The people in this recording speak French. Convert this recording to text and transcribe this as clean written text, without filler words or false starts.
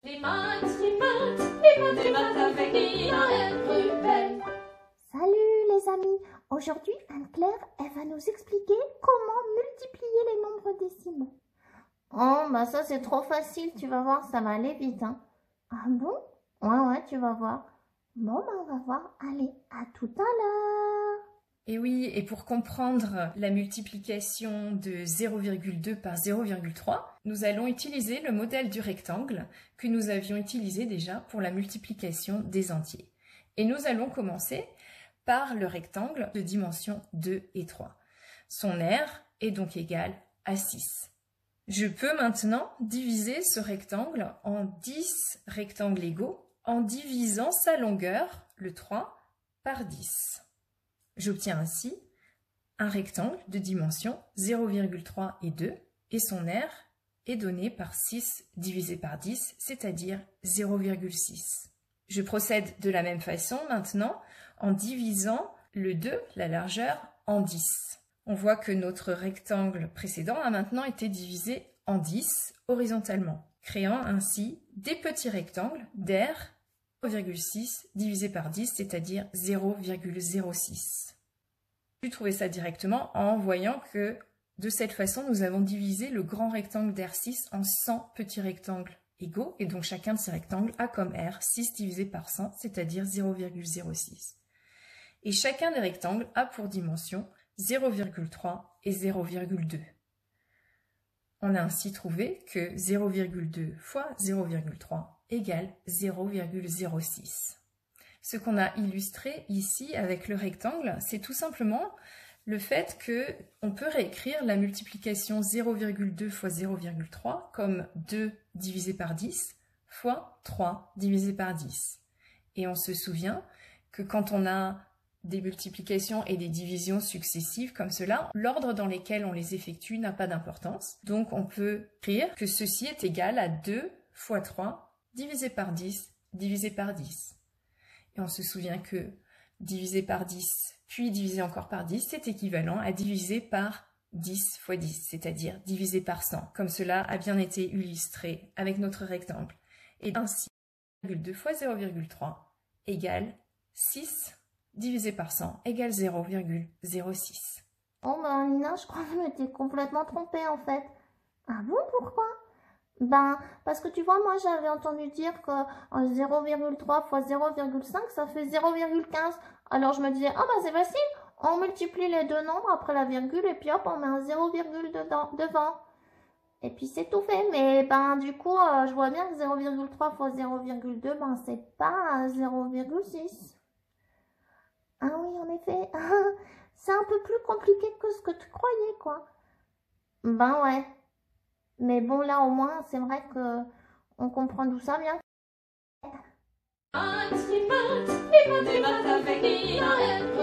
Les maths, les maths, les maths, les maths avec Miaël Prupel. Salut les amis, aujourd'hui Anne-Claire, elle va nous expliquer comment multiplier les nombres décimaux. Oh bah ça c'est trop facile, tu vas voir, ça va aller vite hein. Ah bon? Ouais, tu vas voir. Bon bah on va voir, allez, à tout à l'heure. Et oui, et pour comprendre la multiplication de 0,2 par 0,3, nous allons utiliser le modèle du rectangle que nous avions utilisé déjà pour la multiplication des entiers. Et nous allons commencer par le rectangle de dimension 2 et 3. Son aire est donc égal à 6. Je peux maintenant diviser ce rectangle en 10 rectangles égaux en divisant sa longueur, le 3, par 10. J'obtiens ainsi un rectangle de dimension 0,3 et 2 et son aire est donné par 6 divisé par 10, c'est-à-dire 0,6. Je procède de la même façon maintenant en divisant le 2, la largeur, en 10. On voit que notre rectangle précédent a maintenant été divisé en 10 horizontalement, créant ainsi des petits rectangles d'aire 0,6 divisé par 10, c'est-à-dire 0,06. J'ai pu trouver ça directement en voyant que de cette façon, nous avons divisé le grand rectangle d'aire 6 en 100 petits rectangles égaux, et donc chacun de ces rectangles a comme aire 6 divisé par 100, c'est-à-dire 0,06. Et chacun des rectangles a pour dimension 0,3 et 0,2. On a ainsi trouvé que 0,2 fois 0,3 égale 0,06. Ce qu'on a illustré ici avec le rectangle, c'est tout simplement le fait qu'on peut réécrire la multiplication 0,2 fois 0,3 comme 2 divisé par 10 fois 3 divisé par 10. Et on se souvient que quand on a des multiplications et des divisions successives comme cela, l'ordre dans lequel on les effectue n'a pas d'importance. Donc on peut écrire que ceci est égal à 2 fois 3 divisé par 10 divisé par 10. Et on se souvient que divisé par 10, puis divisé encore par 10, c'est équivalent à diviser par 10 fois 10, c'est-à-dire divisé par 100, comme cela a bien été illustré avec notre rectangle. Et ainsi, 0,2 fois 0,3 égale 6 divisé par 100 égale 0,06. Oh bah Nina, je crois que je m'étais complètement trompée en fait. Ah bon, pourquoi? Ben, parce que tu vois, moi j'avais entendu dire que 0,3 fois 0,5 ça fait 0,15. Alors je me disais, ah bah c'est facile, on multiplie les deux nombres après la virgule et puis hop, on met un 0, devant. Et puis c'est tout fait. Mais ben du coup, je vois bien que 0,3 fois 0,2, ben c'est pas 0,6. Ah oui, en effet, c'est un peu plus compliqué que ce que tu croyais, quoi. Ben ouais. Mais bon, là, au moins, c'est vrai que on comprend d'où ça vient. Les maths, les maths, les maths avec Miaël